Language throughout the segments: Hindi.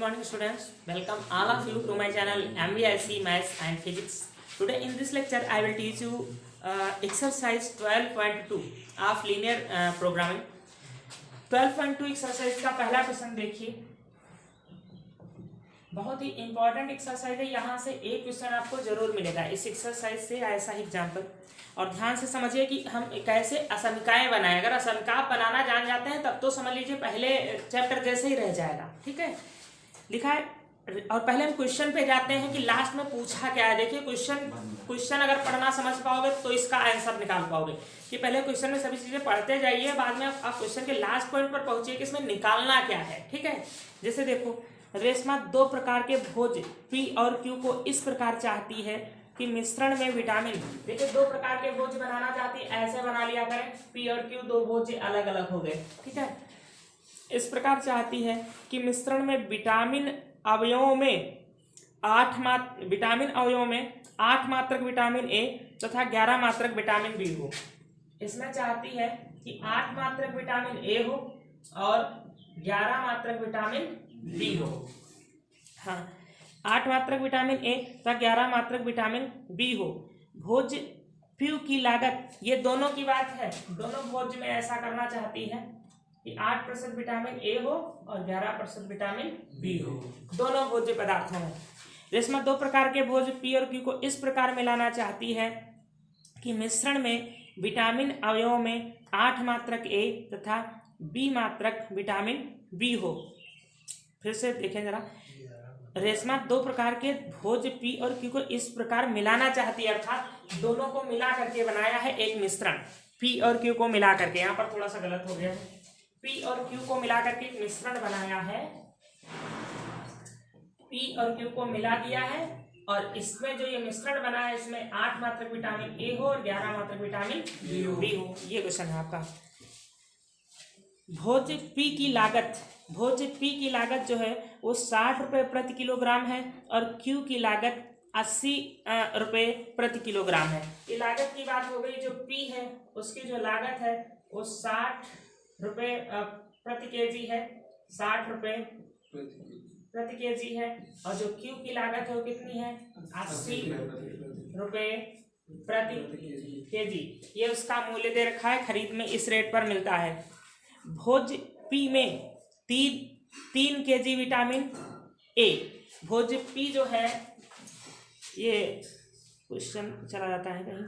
morning students. Welcome all of you to my channel MVIC Maths and Physics. Today in this lecture I will teach you exercise 12.2 of linear programming. 12.2 exercise का पहला क्वेश्चन देखिए, बहुत ही इंपॉर्टेंट एक्सरसाइज है। यहाँ से एक क्वेश्चन आपको जरूर मिलेगा इस एक्सरसाइज से, ऐसा ही एग्जाम्पल। और ध्यान से समझिए कि हम कैसे असमिकाएं बनाएं। अगर असमिका बनाना जान जाते हैं तब तो समझ लीजिए पहले चैप्टर जैसे ही रह जाएगा। ठीक है, लिखा है। और पहले हम क्वेश्चन पे जाते हैं कि लास्ट में पूछा क्या है। देखिए क्वेश्चन अगर पढ़ना समझ पाओगे तो इसका आंसर निकाल पाओगे। कि पहले क्वेश्चन में सभी चीजें पढ़ते जाइए, बाद में आप क्वेश्चन के लास्ट पॉइंट पर पहुंचिए कि इसमें निकालना क्या है। ठीक है, जैसे देखो, रेशमा दो प्रकार के भोज पी और क्यू को इस प्रकार चाहती है कि मिश्रण में विटामिन। देखिए दो प्रकार के भोज बनाना चाहती है, ऐसे बना लिया करें। पी और क्यू दो भोज अलग अलग हो गए। ठीक है, इस प्रकार चाहती है कि मिश्रण में विटामिन अवयवों में 8 मात्रक विटामिन ए तथा 11 मात्रक विटामिन बी हो। इसमें चाहती है कि 8 मात्रक विटामिन ए हो और 11 मात्रक विटामिन बी हो। हाँ, 8 मात्रक विटामिन ए तथा 11 मात्रक विटामिन बी हो। भोज पी की लागत, ये दोनों की बात है, दोनों भोज में ऐसा करना चाहती है कि 8% विटामिन ए हो और 11% विटामिन बी हो, दोनों भोज्य पदार्थों में। रेशमा दो प्रकार के भोज पी और क्यू को इस प्रकार मिलाना चाहती है कि मिश्रण में विटामिन अवयवों में 8 मात्रक ए तथा बी मात्रक विटामिन बी हो। फिर से देखें जरा, रेशमा दो प्रकार के भोज पी और क्यू को इस प्रकार मिलाना चाहती है, अर्थात दोनों को मिला करके बनाया है एक मिश्रण। पी और क्यू को मिला करके, यहाँ पर थोड़ा सा गलत हो गया है, पी और क्यू को मिला करके एक मिश्रण बनाया है। पी और क्यू को मिला दिया है और इसमें जो ये मिश्रण बना है इसमें 8 मात्रक विटामिन ए हो और 11 मात्रक विटामिन बी हो। ये क्वेश्चन है आपका। भोज पी की लागत जो है वो 60 रुपये प्रति किलोग्राम है और क्यू की लागत 80 रुपये प्रति किलोग्राम है। ये लागत की बात हो गई। जो पी है उसकी जो लागत है वो 60 रुपये प्रति केजी है, 60 रुपये प्रति केजी है। और जो क्यू की लागत है वो कितनी है, 80 रुपये प्रति केजी। ये उसका मूल्य दे रखा है, खरीद में इस रेट पर मिलता है। भोज पी में 3 KG vitamin A. Bhoj P जो है, ये क्वेश्चन चला जाता है कहीं।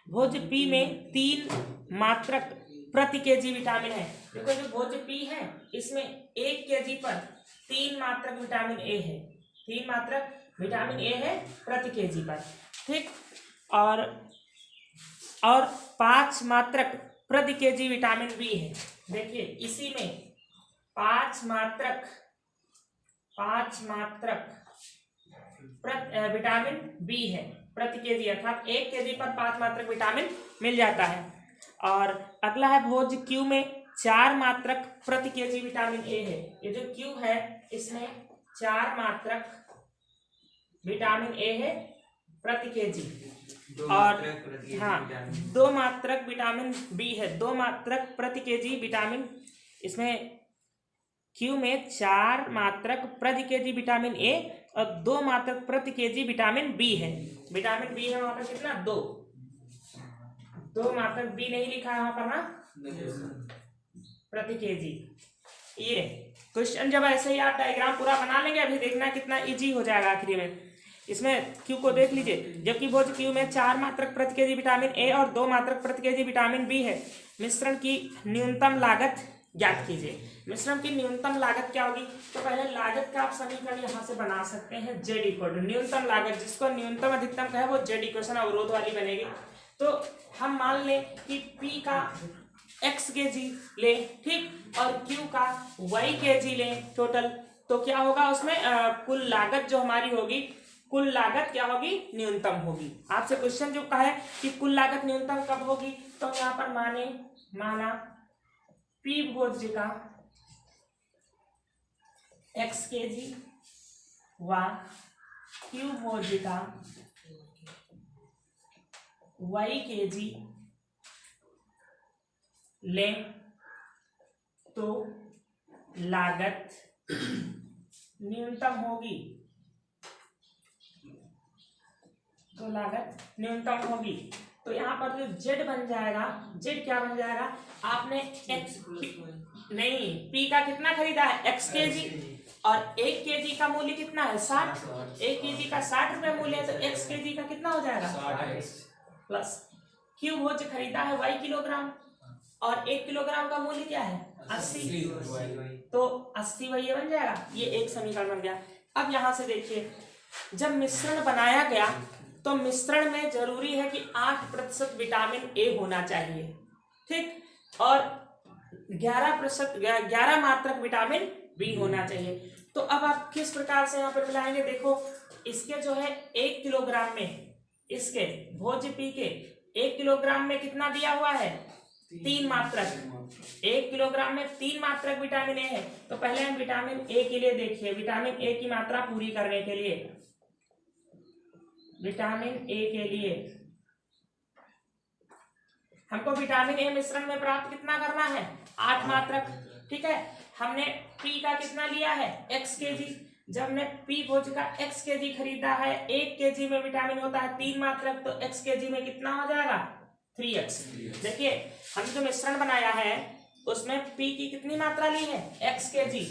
भोज पी में 3 मात्रक प्रति केजी विटामिन है। देखो जो भोज पी है इसमें 1 केजी पर 3 मात्रक विटामिन ए है, 3 मात्रक विटामिन ए है प्रति केजी पर। ठीक, और 5 मात्रक प्रति केजी विटामिन बी है। देखिए इसी में 5 मात्रक विटामिन बी है प्रति केजी, अर्थात 1 केजी पर 5 मात्रक विटामिन मिल जाता है। और अगला है भोज क्यू में 4 मात्रक प्रति केजी विटामिन ए है। ये जो क्यू है इसमें 4 मात्रक विटामिन ए है प्रति केजी और हाँ 2 मात्रक विटामिन बी है, 2 मात्रक प्रति केजी विटामिन। इसमें क्यू में 4 मात्रक प्रति केजी विटामिन ए और 2 मात्रक प्रति केजी विटामिन बी है। विटामिन बी है वहां पर कितना, 2 मात्रक बी नहीं लिखा है वहां पर ना, प्रति केजी। ये क्वेश्चन जब ऐसे ही आप डायग्राम पूरा बना लेंगे, अभी देखना कितना इजी हो जाएगा आखिरी में। इसमें क्यू को देख लीजिए, जबकि भोज क्यू में 4 मात्रक प्रति केजी विटामिन ए और 2 मात्रक प्रति केजी विटामिन बी है। मिश्रण की न्यूनतम लागत ज्ञात कीजिए। मिश्रण की न्यूनतम लागत क्या होगी, तो पहले लागत का आप समीकरण यहाँ से बना सकते हैं। जेड इक्वल टू न्यूनतम लागत, जिसको न्यूनतम अधिकतम कहे वो जेड इक्वेशन अवरोध वाली बनेगी। तो हम मान लें कि P का x केजी ले, ठीक, और Q का y केजी ले टोटल। तो क्या होगा उसमें कुल लागत जो हमारी होगी, कुल लागत क्या होगी, न्यूनतम होगी। आपसे क्वेश्चन जो कहा है कि कुल लागत न्यूनतम कब होगी, तो यहाँ पर माना P भोज्य का x केजी व Q भोज्य का y केजी लें तो लागत न्यूनतम होगी, तो लागत न्यूनतम होगी। तो यहाँ पर जो z बन जाएगा, z क्या बन जाएगा, आपने x नहीं p का कितना खरीदा है x kg, और 1 kg का मूल्य कितना है 60, 1 kg का 60 रुपए मूल्य है, तो x kg का कितना हो जाएगा 60 प्लस q भोज्य खरीदा है y किलोग्राम, और 1 किलोग्राम का मूल्य क्या है 80, तो 80 वही बन जाएगा। ये एक समीकरण बन गया। अब यहाँ से देखिए, जब मिश्रण बनाया गया तो मिश्रण में जरूरी है कि 8% विटामिन ए होना चाहिए, ठीक, और 11 मात्रक विटामिन बी होना चाहिए। तो अब आप किस प्रकार से यहाँ पर मिलाएंगे, देखो इसके जो है 1 किलोग्राम में, इसके भोज्य पी के 1 किलोग्राम में कितना दिया हुआ है 3 मात्रक, 1 किलोग्राम में 3 मात्रक विटामिन ए है। तो पहले हम विटामिन ए के लिए देखिए, विटामिन ए की मात्रा पूरी करने के लिए, विटामिन ए के लिए हमको विटामिन ए मिश्रण में प्राप्त कितना करना है 8 मात्रक, ठीक है। हमने पी का कितना लिया है x kg, जब हमने पी भोज्य का x kg खरीदा है, 1 kg में विटामिन होता है 3 मात्रक, तो x kg में कितना हो जाएगा 3x। देखिए हम जो मिश्रण बनाया है उसमें p की कितनी मात्रा ली है x kg,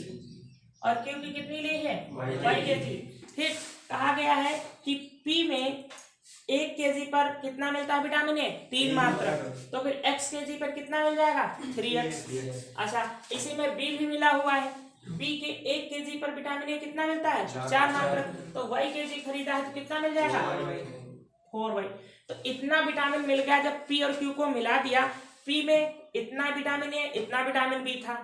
और q की कितनी ली है y kg। फिर कहा गया है कि p में 1 kg पर कितना मिलता है विटामिन ए 3 मात्रक, तो फिर x kg पर कितना मिल जाएगा 3x। अच्छा, इसी में b भी मिला हुआ है, b के 1 kg पर विटामिन ए कितना मिलता है 4 मात्रक, तो y kg खरीदा है तो कितना मिल जाएगा 4y। तो इतना विटामिन मिल गया। जब p और q को मिला दिया, p में इतना विटामिन ए, इतना विटामिन बी था,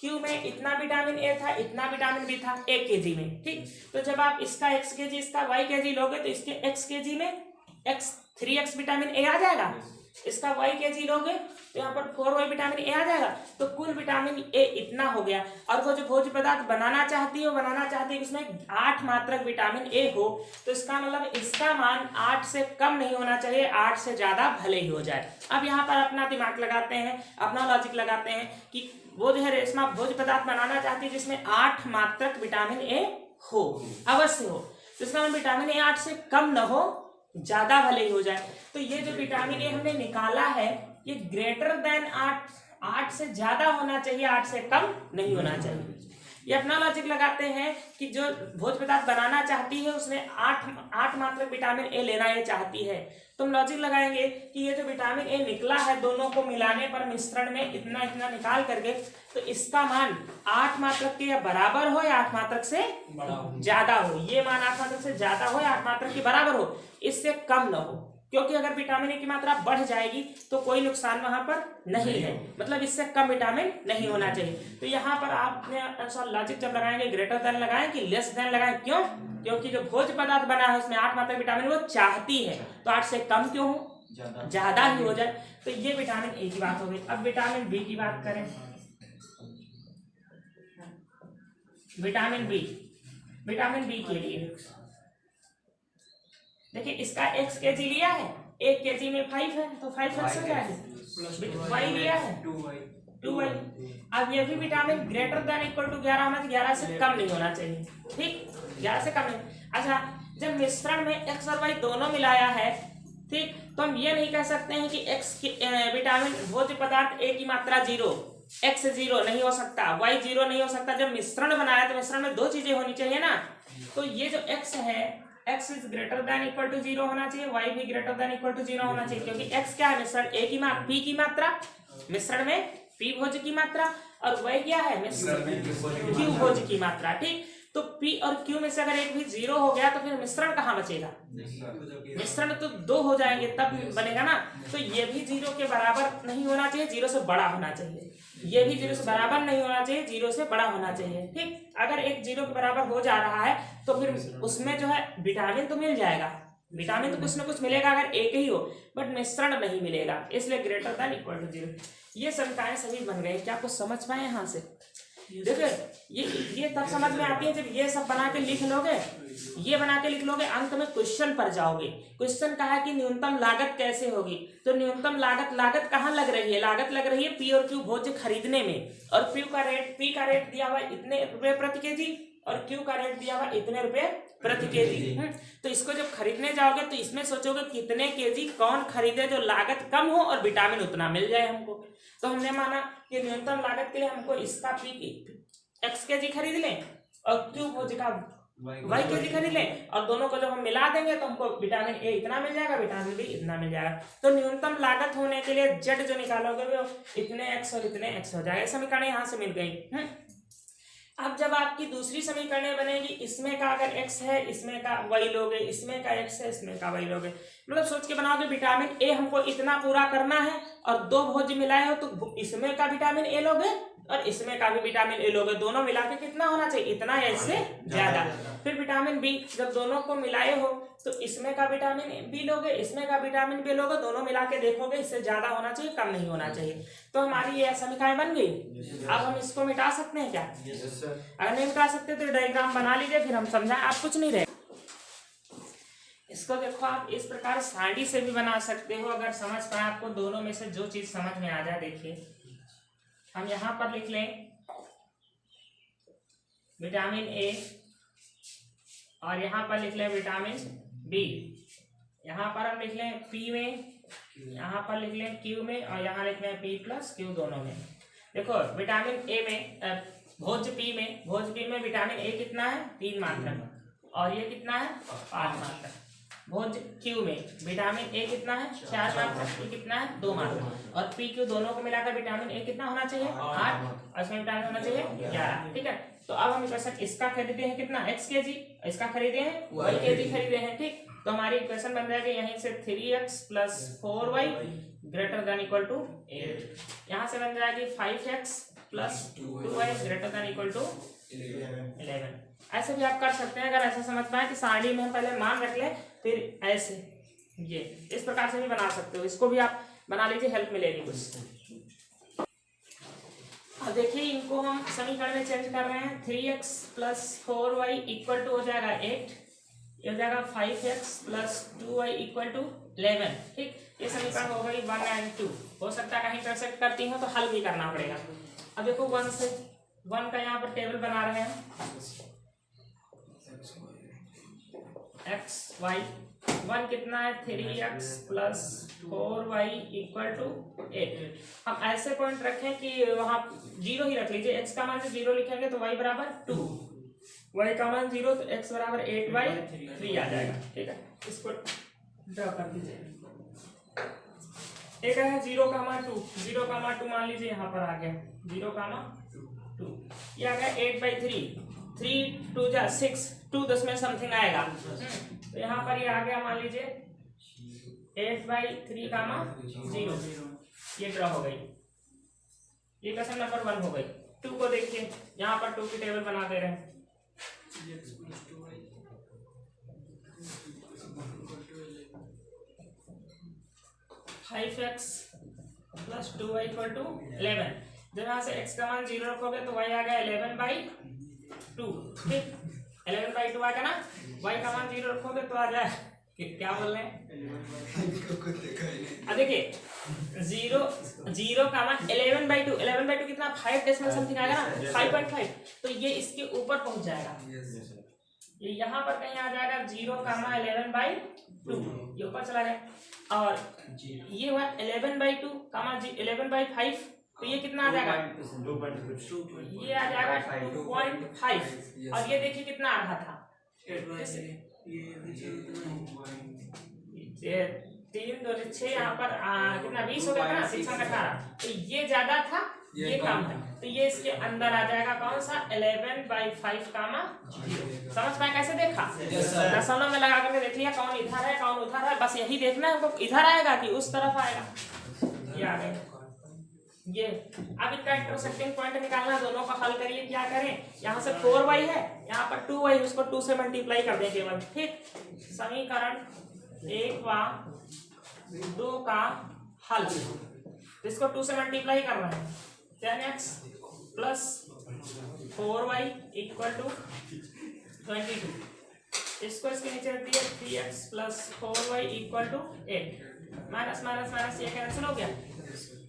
q में इतना विटामिन ए था, इतना विटामिन बी था 1 kg में, ठीक। तो जब आप इसका x kg इसका y kg लोगे तो इसके x kg में 3x विटामिन ए आ जाएगा, इसका y kg लोगे तो यहाँ पर 4y विटामिन ए आ जाएगा। तो कुल विटामिन ए इतना हो गया। और वो जो भोज्य पदार्थ बनाना चाहती है उसमें 8 मात्रक विटामिन ए हो, तो इसका मतलब इसका मान 8 से कम नहीं होना चाहिए, 8 से ज्यादा भले ही हो जाए। अब यहाँ पर अपना दिमाग लगाते हैं, अपना लॉजिक लगाते हैं कि वो जो है रेशमा भोज्य पदार्थ बनाना चाहती है जिसमें 8 मात्रक विटामिन ए हो, अवश्य हो, तो इसका मतलब विटामिन ए 8 से कम न हो, ज्यादा भले ही हो जाए। तो ये जो विटामिन ए हमने निकाला है ये ग्रेटर देन 8 से ज्यादा होना चाहिए, 8 से कम नहीं होना चाहिए। ये अपना लॉजिक लगाते हैं कि जो भोज्य पदार्थ बनाना चाहती है उसने 8 मात्रक विटामिन ए लेना ये चाहती है। तो हम लॉजिक लगाएंगे कि ये जो विटामिन ए निकला है दोनों को मिलाने पर मिश्रण में इतना इतना निकाल करके, तो इसका मान 8 मात्रक के या बराबर हो या 8 मात्रक से ज्यादा हो। ये मान 8 मात्रक से ज्यादा हो या 8 मात्रक के बराबर हो, इससे कम न हो, क्योंकि अगर विटामिन ए की मात्रा बढ़ जाएगी तो कोई नुकसान वहां पर नहीं है, मतलब इससे कम विटामिन नहीं होना चाहिए। तो यहाँ पर आपने लॉजिक जब लगाएंगे ग्रेटर देन लगाएं कि लेस देन लगाएं, क्यों? क्योंकि जो भोज्य पदार्थ बना है उसमें 8 मात्रा विटामिन वो चाहती है, तो 8 से कम क्यों हो, ज्यादा ही हो जाए। तो ये विटामिन ए की बात हो गई। अब विटामिन बी की बात करें। विटामिन बी के लिए देखिए इसका x kg लिया है, 1 kg में 5 है तो 5x हो जाएगा, y लिया है 2y। अब ये भी vitamin greater than equal to 11 होना चाहिए, 11 से कम नहीं होना चाहिए, ठीक, 11 से कम नहीं। अच्छा, जब मिश्रण में x और y दोनों मिलाया है, ठीक, तो हम ये नहीं कह सकते हैं कि विटामिन भोज्य पदार्थ ए की मात्रा 0, x 0 नहीं हो सकता, y 0 नहीं हो सकता। जब मिश्रण बनाया तो मिश्रण में 2 चीजें होनी चाहिए ना, तो ये जो x है x is greater than equal to 0 होना चाहिए, y भी ग्रेटर देन इक्वल टू 0 होना चाहिए, क्योंकि x क्या है मिश्रण a की p की मात्रा, मिश्रण में p भोज्य की मात्रा, और y क्या है मिश्रण q भोज्य की मात्रा, ठीक। तो p और q में से अगर एक भी 0 हो गया तो फिर मिश्रण कहाँ बचेगा, मिश्रण तो 2 हो जाएंगे तब बनेगा ना। तो ये भी 0 के बराबर नहीं होना चाहिए, 0 से बड़ा होना चाहिए, ये भी 0 से बराबर नहीं होना चाहिए, 0 से बड़ा होना चाहिए, ठीक। अगर एक 0 के बराबर हो जा रहा है तो फिर उसमें जो है विटामिन तो मिल जाएगा, विटामिन तो कुछ ना कुछ मिलेगा अगर एक ही हो, बट मिश्रण नहीं मिलेगा, इसलिए ग्रेटर देन इक्वल टू 0। ये समीकरण सभी बन गए। क्या कुछ समझ पाए यहाँ से? देखिए ये तब समझ में आती है जब ये सब बना के लिख लोगे, ये बना के लिख लोगे, अंत में क्वेश्चन पर जाओगे। क्वेश्चन कहा है कि न्यूनतम लागत कैसे होगी, तो न्यूनतम लागत कहाँ लग रही है, लागत लग रही है पी और क्यू भोज्य खरीदने में, और पी का रेट दिया हुआ है इतने रुपए प्रति केजी, और क्यू का रेट दिया हुआ इतने रुपए प्रति केजी। तो इसको जब खरीदने जाओगे तो इसमें सोचोगे कितने केजी कौन खरीदे जो लागत कम हो और विटामिन उतना मिल जाए हमको। तो हमने माना कि न्यूनतम लागत के लिए हमको इसका पी एक्स केजी खरीद लें और क्यू भोज का वाई केजी खरीद लें, और दोनों को जब हम मिला देंगे तो हमको विटामिन ए इतना मिल जाएगा, विटामिन बी इतना मिल जाएगा। तो न्यूनतम लागत होने के लिए जेड जो निकालोगे वो इतने एक्स और इतने एक्स हो जाएगा। समीकरण यहाँ से मिल गई। अब जब आपकी दूसरी समीकरण बनेगी, इसमें का अगर x है इसमें का y लोगे, इसमें का x है इसमें का y लोगे, मतलब सोच के बनाओगे विटामिन ए हमको इतना पूरा करना है और दो भोज्य मिलाए हो तो इसमें का विटामिन ए लोगे और इसमें का भी विटामिन ए लोगे, दोनों मिला के कितना होना चाहिए, इतना या इससे ज्यादा। फिर विटामिन बी जब दोनों को मिलाए हो तो इसमें का विटामिन बी लोगे, इसमें का विटामिन बी लोगे, दोनों मिला के देखोगे इससे ज्यादा होना चाहिए कम नहीं होना चाहिए। तो हमारी ये समीकरण बन गई। अब हम इसको मिटा सकते हैं क्या? अगर नहीं मिटा सकते तो डायग्राम बना लीजिए, फिर हम समझाएं, आप कुछ नहीं रहे। इसको देखो आप इस प्रकार सारणी से भी बना सकते हो अगर समझ पाए आपको, दोनों में से जो चीज समझ में आ जाए। देखिए हम यहाँ पर लिख लें विटामिन ए और यहाँ पर लिख लें विटामिन बी, यहाँ पर हम लिख लें पी में, यहाँ पर लिख लें क्यू में और यहाँ लिख लें पी प्लस क्यू दोनों में। देखो विटामिन ए में भोज्य पी में विटामिन ए कितना है 3 मात्रा और ये कितना है 5 मात्रा। भोज्य क्यू में विटामिन ए कितना है 4 मात्रा, ये कितना है 2 मात्रा, और पी क्यू दोनों को मिलाकर विटामिन ए कितना होना चाहिए 8 और इसमें विटामिन होना चाहिए 11। ठीक है, तो अब हम इक्वेशन इसका खरीदे हैं कितना x केजी, इसका खरीदे हैं y केजी खरीदे हैं। ठीक, तो हमारी इक्वेशन बन जाएगी यहीं से 3x plus 4y greater than equal to 8। यहाँ से बन जाएगी 5x plus 2y greater than equal to 11। ऐसे भी आप कर सकते हैं अगर ऐसा समझ पाए कि सारणी में हम पहले मान रख ले फिर ऐसे ये इस प्रकार से भी बना सकते हो। इसको भी आप बना लीजिए, हेल्प मिलेगी कुछ। अब देखिए इनको हम समीकरण में चेंज कर रहे हैं। 3x plus 4y equal to हो जाएगा 8, ये हो जाएगा 5x plus 2y equal to 11। ठीक, ये समीकरण हो गई 1 और 2। हो सकता है कहीं इंटरसेक्ट करती हो तो हल भी करना पड़ेगा। अब देखो 1 से 1 का यहाँ पर टेबल बना रहे हैं x y, 1 कितना है 3x plus 4y equal to 8। हम ऐसे पॉइंट रखें कि वहां 0 ही रख लीजिए, x का मान से 0 लिखेंगे तो y बराबर 2, y का मान 0 तो x बराबर 8/3 आ जाएगा। ठीक है, इसको ड्रॉ कर दीजिए। एक है 0,2, 0,2 मान लीजिए यहाँ पर आ गया 0,2, ये आ गया 8/3, 3 2 जा 6, 2 10 में समथिंग आएगा। तो यहाँ पर ये आ गया मान लीजिए 8/3, 0, ये ड्रॉ हो गई, ये क्वेश्चन नंबर 1 हो गई। 2 को देखिए, यहाँ पर 2 की टेबल बना दे रहे हैं। 5x plus 2y equal to 11। जब यहाँ से x का मान 0 रखोगे तो y आ गया 11/2। ठीक, 11/2 आ गया ना, y का मान 0 रखोगे तो आ जाए क्या बोल रहे हैं। अब देखिए 0 का मान 11/2, 11/2 कितना 5 डेसिमल समथिंग आएगा ना, 5.5। तो ये इसके ऊपर पहुंच जाएगा, ये यहाँ पर कहीं आ जाएगा 0 का मान 11/2, ये ऊपर चला गया। और ये हुआ 11/2 का मान 11/5, तो ये कितना आ जाएगा 2.5, ये आ जाएगा 2.5। और ये देखिए कितना आ रहा था 3 2 6, यहाँ पर कितना 20 हो गया था ना, 618। तो ये ज्यादा था, ये कम है, तो ये इसके अंदर आ जाएगा कौन सा 11/5 का मान 0। समझ पाए कैसे देखा? दशमलव में लगा करके देख लिया कौन इधर है कौन उधर है, बस यही देखना है हमको इधर आएगा कि उस तरफ आएगा। ये आ गया ये। अब इसका इंटरसेक्टिंग पॉइंट निकालना, दोनों का हल करिए। क्या करें, यहाँ से 4y है, यहाँ पर 2y, उसको 2 से मल्टीप्लाई कर दें केवल। ठीक, समीकरण 1 व 2 का हल, इसको 2 से मल्टीप्लाई कर रहे हैं। 10x plus 4y equal to 22। इसको इसके नीचे रख दिए 3x plus 4y equal to 8। Minus minus minus ये कैंसिल हो गया।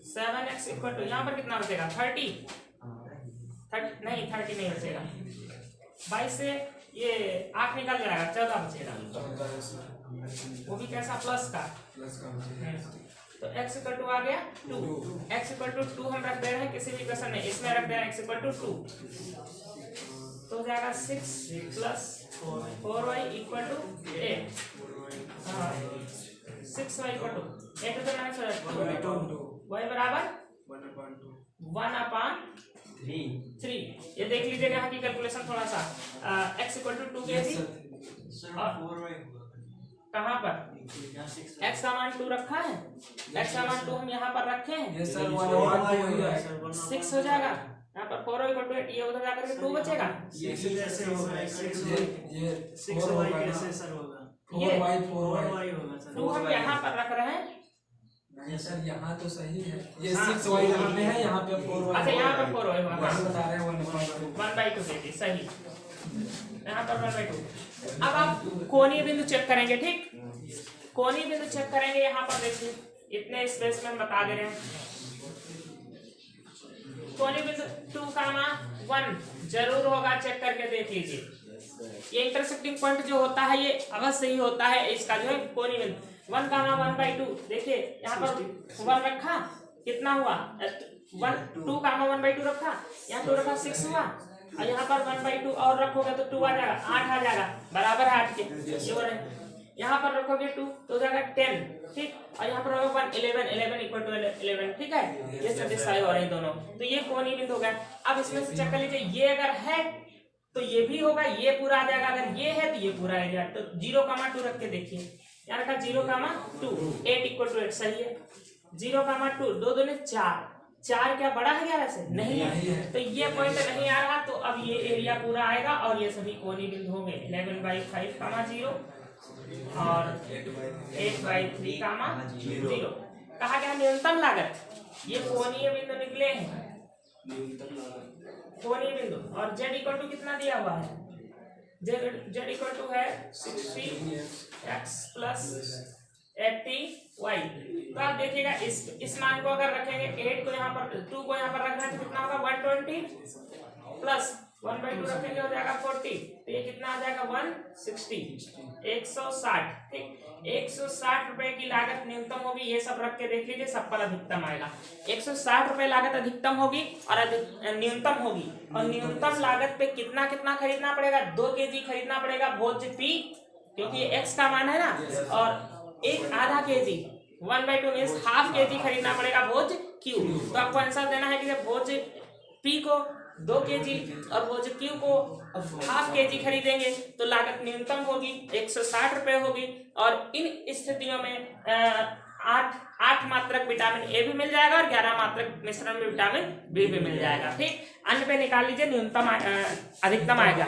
7x इक्वल टू यहाँ पर कितना बचेगा 30 नहीं बचेगा, 22 से ये 8 निकल जाएगा, 14 बचेगा, वो भी कैसा, प्लस का। तो x इक्वल टू आ गया 2, x इक्वल टू 2 हम रख दे रहे हैं किसी भी क्वेश्चन में, इसमें रख दे रहे हैं x इक्वल टू 2, तो हो जाएगा 6 plus 4y equal to 8, 6y equal to 8 तो मैंने सोचा 2 y बराबर 1/3। ये देख लीजिएगा यहाँ की कैलकुलेशन थोड़ा सा, x इक्वल टू 2 के जी, कहाँ पर x का मान 2 रखा है, x का मान 2 हम यहाँ पर रखे हैं, 6 हो जाएगा, यहाँ पर 4y इक्वल टू 8, ये उधर जाकर के 2 बचेगा, ये 2 हम यहाँ पर रख रहे हैं, सर यहाँ तो सही है, ये 6y यहाँ पे है, यहाँ पे 4y, अच्छा यहाँ पर 4y बता रहे हैं 1/2 देती, सही, यहाँ पर 1/2। अब आप कोणीय बिंदु चेक करेंगे, ठीक, कोणीय बिंदु चेक करेंगे, यहाँ पर देखिए इतने स्पेस में हम बता दे रहे हैं, कोणीय बिंदु 2,1 जरूर होगा, चेक करके देख लीजिए। ये इंटरसेक्टिंग पॉइंट जो होता है ये अवश्य ही होता है इसका जो है कोणीय बिंदु। 1,1/2 देखिए यहाँ पर 1 रखा, कितना हुआ 2,1/2 रखा, यहाँ 2 रखा 6 हुआ, और यहाँ पर 1/2 और रखोगे तो 2 आ जाएगा, 8 आ जाएगा, बराबर है 8 के। यहाँ पर रखोगे 2 तो हो जाएगा 10, ठीक, और यहाँ पर होगा 1 11 इक्वल टू 11, ठीक है, ये सेटिस्फाई हो रहे हैं दोनों, तो ये कोणीय बिंदु हो गया। अब इसमें से चेक कर लीजिए, ये अगर है तो ये भी होगा, ये पूरा आ जाएगा, अगर ये है तो ये पूरा आ जाएगा, तो 0,2 रख के देखिए, यहाँ रखा 0,2, 8 इक्वल टू 8 सही है, 0,2, 2 दूनी 4, 4 क्या बड़ा है 11 से, नहीं है, तो ये पॉइंट नहीं आ रहा, तो अब ये एरिया पूरा आएगा और ये सभी कोणीय बिंदु होंगे 11/5, 0 और 8/3, 0। कहा गया न्यूनतम लागत, ये कोणीय बिंदु निकले हैं, कोणीय बिंदु, और z इक्वल टू कितना दिया हुआ है, z इक्वल टू है 60x प्लस 80y। तो आप देखिएगा इस मान को अगर रखेंगे, 8 को यहाँ पर 2 को यहाँ पर रखना है तो कितना होगा 120 प्लस 1/2 रखेंगे हो जाएगा 40, तो ये कितना आ जाएगा 160, 160, ठीक, 160 रुपए की लागत न्यूनतम होगी, ये सब रख के देख लीजिए, सब पर अधिकतम आएगा। 160 रुपए लागत अधिकतम होगी और न्यूनतम होगी, और न्यूनतम लागत पे कितना कितना खरीदना पड़ेगा, 2 kg खरीदना पड़ेगा भोज्य P, क्योंकि ये x का मान है ना, और एक आधा kg 1/2 मीन्स हाफ kg खरीदना पड़ेगा भोज्य Q। तो आपको आंसर देना है कि जब भोज्य P को 2 kg और भोज्य Q को हाफ kg खरीदेंगे तो लागत न्यूनतम होगी 160 रुपए होगी, और इन स्थितियों में 8 मात्रक विटामिन ए भी मिल जाएगा और 11 मात्रक मिश्रण में विटामिन बी भी मिल जाएगा, ठीक। अन्य पे निकाल लीजिए, न्यूनतम अधिकतम आएगा।